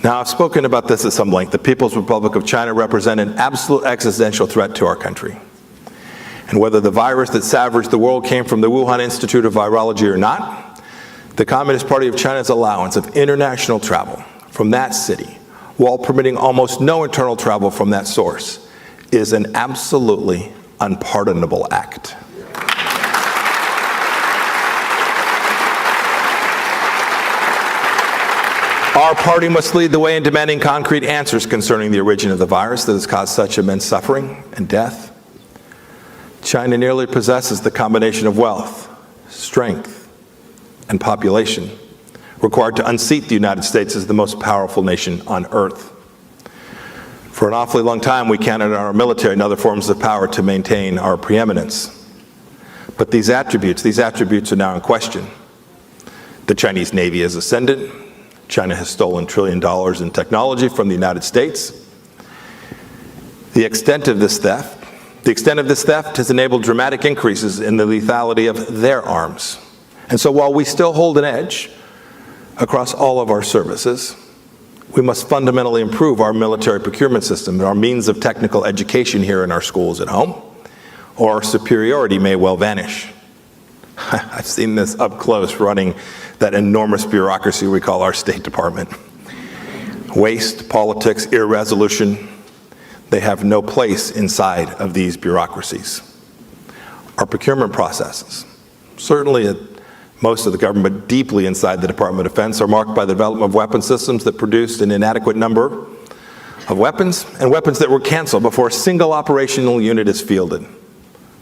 Now, I've spoken about this at some length. The People's Republic of China represent an absolute existential threat to our country. And whether the virus that savaged the world came from the Wuhan Institute of Virology or not, the Communist Party of China's allowance of international travel from that city, while permitting almost no internal travel from that source, is an absolutely unpardonable act. Our party must lead the way in demanding concrete answers concerning the origin of the virus that has caused such immense suffering and death. China nearly possesses the combination of wealth, strength, and population required to unseat the United States as the most powerful nation on earth. For an awfully long time, we counted on our military and other forms of power to maintain our preeminence. But these attributes are now in question. The Chinese Navy has ascended. China has stolen $1 trillion in technology from the United States. The extent of this theft has enabled dramatic increases in the lethality of their arms. And so while we still hold an edge across all of our services, we must fundamentally improve our military procurement system and our means of technical education here in our schools at home, or our superiority may well vanish. I've seen this up close running that enormous bureaucracy we call our State Department. Waste, politics, irresolution, they have no place inside of these bureaucracies. Our procurement processes, certainly at most of the government, but deeply inside the Department of Defense, are marked by the development of weapon systems that produced an inadequate number of weapons, and weapons that were canceled before a single operational unit is fielded.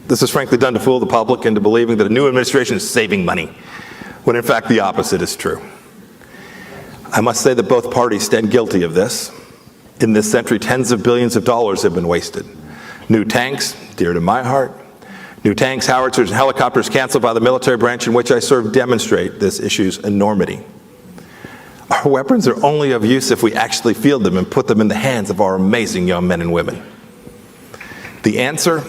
This is frankly done to fool the public into believing that a new administration is saving money, when in fact the opposite is true. I must say that both parties stand guilty of this. In this century, tens of billions of dollars have been wasted. New tanks, dear to my heart, new tanks, howitzers, and helicopters canceled by the military branch in which I serve demonstrate this issue's enormity. Our weapons are only of use if we actually field them and put them in the hands of our amazing young men and women. The answer,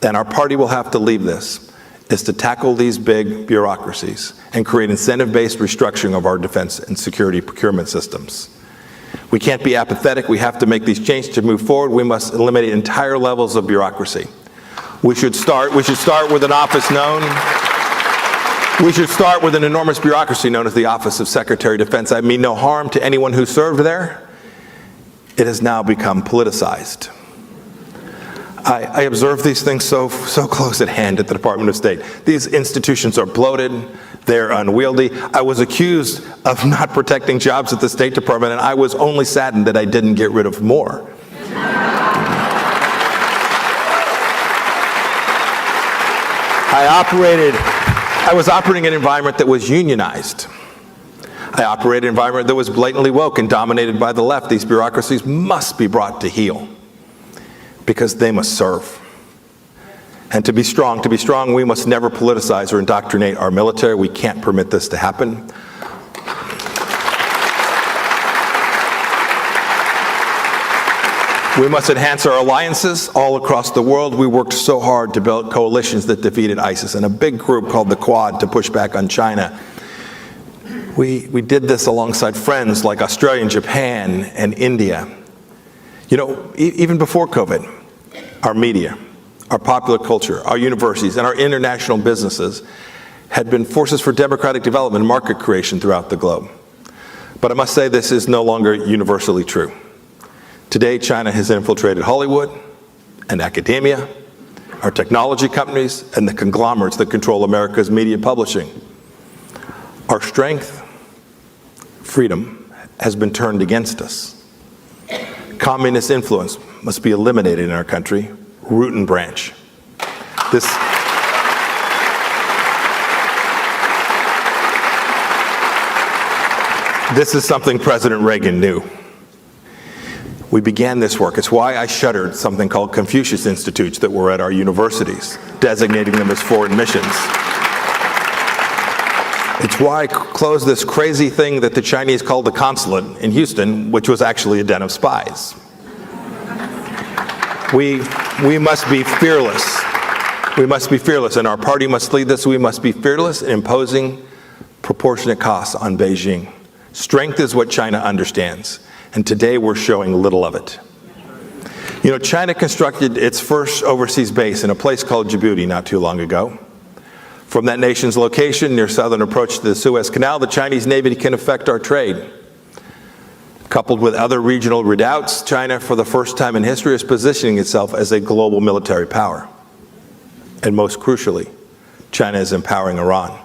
and our party will have to leave this, is to tackle these big bureaucracies and create incentive-based restructuring of our defense and security procurement systems. We can't be apathetic. We have to make these changes to move forward. We must eliminate entire levels of bureaucracy. We should start with an office known. We should start with an enormous bureaucracy known as the Office of Secretary of Defense. I mean no harm to anyone who served there. It has now become politicized. I observe these things so close at hand at the Department of State. These institutions are bloated, they're unwieldy. I was accused of not protecting jobs at the State Department, and I was only saddened that I didn't get rid of more. I was operating in an environment that was unionized. I operated in an environment that was blatantly woke and dominated by the left. These bureaucracies must be brought to heel, because they must serve. And to be strong, we must never politicize or indoctrinate our military. We can't permit this to happen. We must enhance our alliances all across the world. We worked so hard to build coalitions that defeated ISIS and a big group called the Quad to push back on China. We did this alongside friends like Australia and Japan and India. You know, even before COVID, our media, our popular culture, our universities, and our international businesses had been forces for democratic development and market creation throughout the globe. But I must say this is no longer universally true. Today, China has infiltrated Hollywood and academia, our technology companies, and the conglomerates that control America's media publishing. Our strength, freedom, has been turned against us. Communist influence must be eliminated in our country, root and branch. This is something President Reagan knew. We began this work. It's why I shuttered something called Confucius Institutes that were at our universities, designating them as foreign missions. It's why I closed this crazy thing that the Chinese called the consulate in Houston, which was actually a den of spies. We must be fearless. We must be fearless, and our party must lead this. We must be fearless in imposing proportionate costs on Beijing Strength is what China understands, and today we're showing little of it. You know, China constructed its first overseas base in a place called Djibouti not too long ago. From that nation's location near southern approach to the Suez Canal, the Chinese Navy can affect our trade. Coupled with other regional redoubts, China, for the first time in history, is positioning itself as a global military power. And most crucially, China is empowering Iran,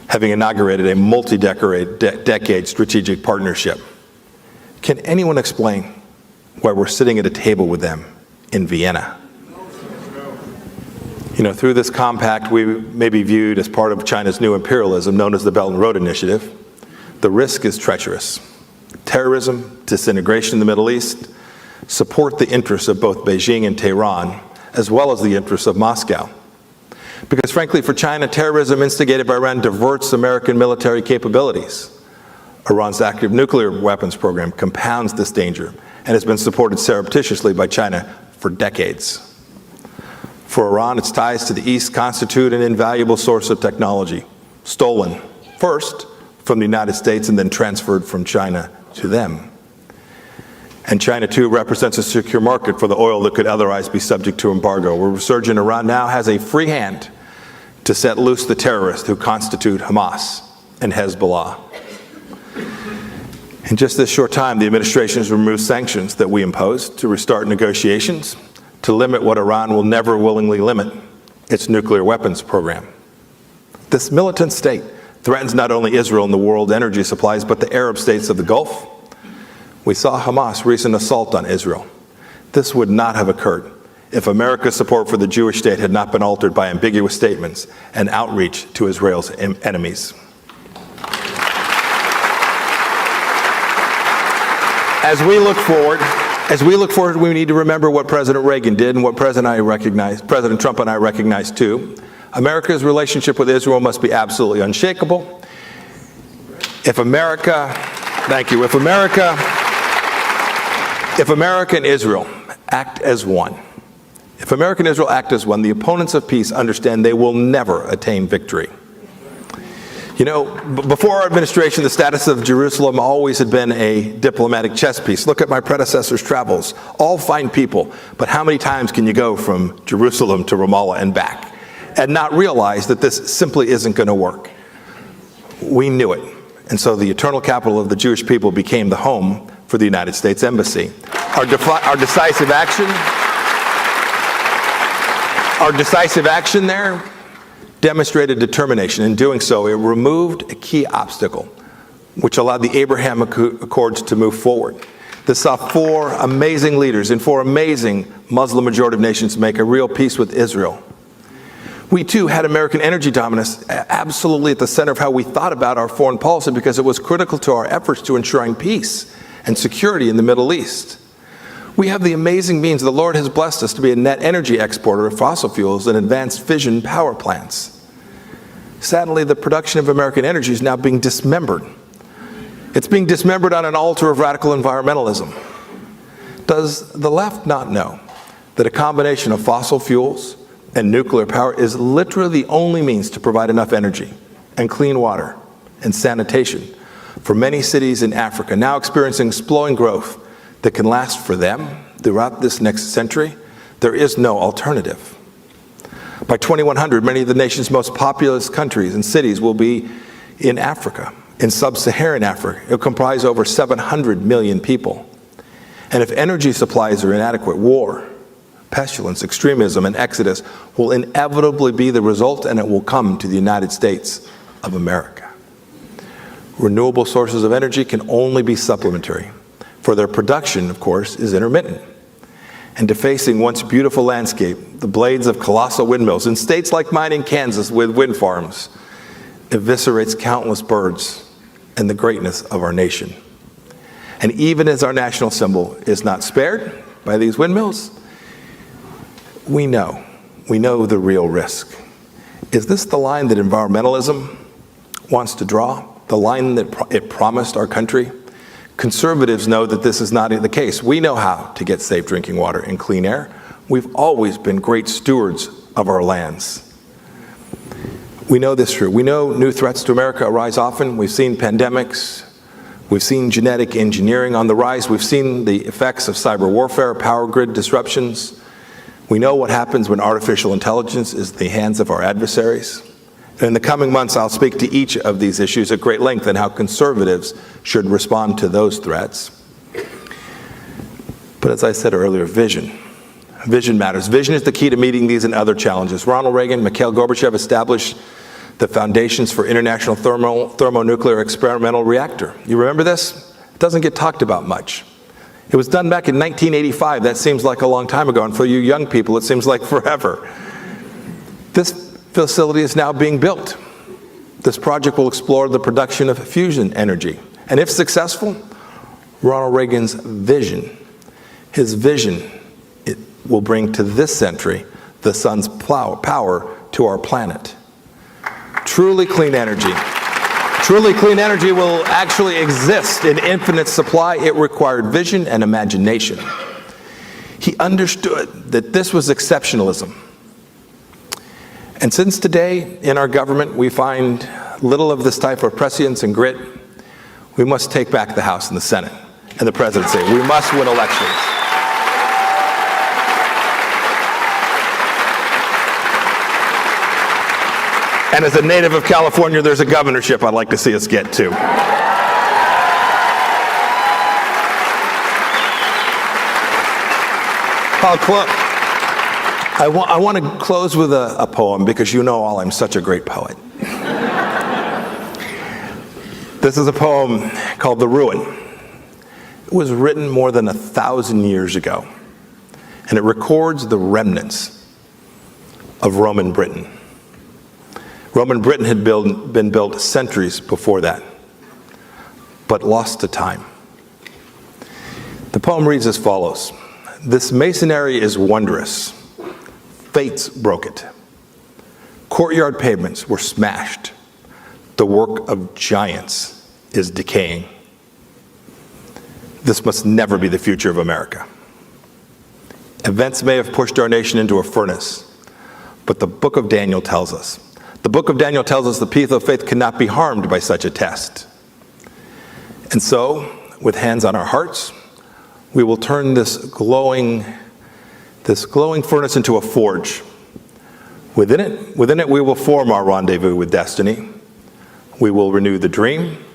having inaugurated a multi-decade strategic partnership. Can anyone explain why we're sitting at a table with them in Vienna? You know, through this compact, we may be viewed as part of China's new imperialism known as the Belt and Road Initiative. The risk is treacherous. Terrorism, disintegration in the Middle East, support the interests of both Beijing and Tehran, as well as the interests of Moscow. Because frankly, for China, terrorism instigated by Iran diverts American military capabilities. Iran's active nuclear weapons program compounds this danger and has been supported surreptitiously by China for decades. For Iran, its ties to the East constitute an invaluable source of technology, stolen first from the United States and then transferred from China to them. And China, too, represents a secure market for the oil that could otherwise be subject to embargo, where resurgent Iran now has a free hand to set loose the terrorists who constitute Hamas and Hezbollah. In just this short time, the administration has removed sanctions that we imposed to restart negotiations to limit what Iran will never willingly limit, its nuclear weapons program. This militant state threatens not only Israel and the world energy supplies, but the Arab states of the Gulf. We saw Hamas' recent assault on Israel. This would not have occurred if America's support for the Jewish state had not been altered by ambiguous statements and outreach to Israel's enemies. As we look forward, we need to remember what President Reagan did and what President Trump and I recognize too. America's relationship with Israel must be absolutely unshakable. If America and Israel act as one, the opponents of peace understand they will never attain victory. You know, before our administration, the status of Jerusalem always had been a diplomatic chess piece. Look at my predecessor's travels. All fine people, but how many times can you go from Jerusalem to Ramallah and back and not realize that this simply isn't going to work? We knew it. And so the eternal capital of the Jewish people became the home for the United States Embassy. Our decisive action there demonstrated determination. In doing so, it removed a key obstacle, which allowed the Abraham Accords to move forward. This saw four amazing leaders in four amazing Muslim-majority nations make a real peace with Israel. We, too, had American energy dominance absolutely at the center of how we thought about our foreign policy because it was critical to our efforts to ensuring peace and security in the Middle East. We have the amazing means. The Lord has blessed us to be a net energy exporter of fossil fuels and advanced fission power plants. Sadly, the production of American energy is now being dismembered. It's being dismembered on an altar of radical environmentalism. Does the left not know that a combination of fossil fuels and nuclear power is literally the only means to provide enough energy and clean water and sanitation for many cities in Africa, now experiencing exploding growth that can last for them throughout this next century? There is no alternative. By 2100, many of the nation's most populous countries and cities will be in Africa, in sub-Saharan Africa. It will comprise over 700 million people. And if energy supplies are inadequate, war, pestilence, extremism, and exodus will inevitably be the result, and it will come to the United States of America. Renewable sources of energy can only be supplementary, for their production, of course, is intermittent. And defacing once beautiful landscape, the blades of colossal windmills in states like mine in Kansas with wind farms eviscerates countless birds and the greatness of our nation. And even as our national symbol is not spared by these windmills, we know the real risk. Is this the line that environmentalism wants to draw? The line that it promised our country? Conservatives know that this is not the case. We know how to get safe drinking water and clean air. We've always been great stewards of our lands. We know this is true. We know new threats to America arise often. We've seen pandemics, We've seen genetic engineering on the rise. We've seen the effects of cyber warfare, power grid disruptions. We know what happens when artificial intelligence is in the hands of our adversaries. In the coming months, I'll speak to each of these issues at great length and how conservatives should respond to those threats. But as I said earlier, vision. Vision matters. Vision is the key to meeting these and other challenges. Ronald Reagan, Mikhail Gorbachev established the foundations for International Thermonuclear Experimental Reactor. You remember this? It doesn't get talked about much. It was done back in 1985. That seems like a long time ago, and for you young people, it seems like forever. This facility is now being built. This project will explore the production of fusion energy. And if successful, Ronald Reagan's vision, his vision, it will bring to this century the sun's power to our planet. Truly clean energy. Truly clean energy will actually exist in infinite supply. It required vision and imagination. He understood that this was exceptionalism. And since today, in our government, we find little of this type of prescience and grit, we must take back the House and the Senate and the presidency. We must win elections. And as a native of California, there's a governorship I'd like to see us get to. I want to close with a poem because you know all I'm such a great poet. This is a poem called The Ruin. It was written more than 1,000 years ago, and it records the remnants of Roman Britain. Roman Britain had been built centuries before that, but lost to time. The poem reads as follows. This masonry is wondrous. Fates broke it. Courtyard pavements were smashed. The work of giants is decaying. This must never be the future of America. Events may have pushed our nation into a furnace, but the book of Daniel tells us. The book of Daniel tells us the people of faith cannot be harmed by such a test. And so, with hands on our hearts, we will turn this glowing furnace into a forge. Within it, we will form our rendezvous with destiny. We will renew the dream.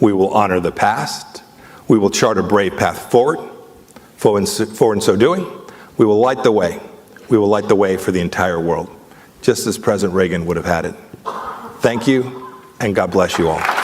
We will honor the past. We will chart a brave path forward. For in so doing, we will light the way. We will light the way for the entire world, just as President Reagan would have had it. Thank you, and God bless you all.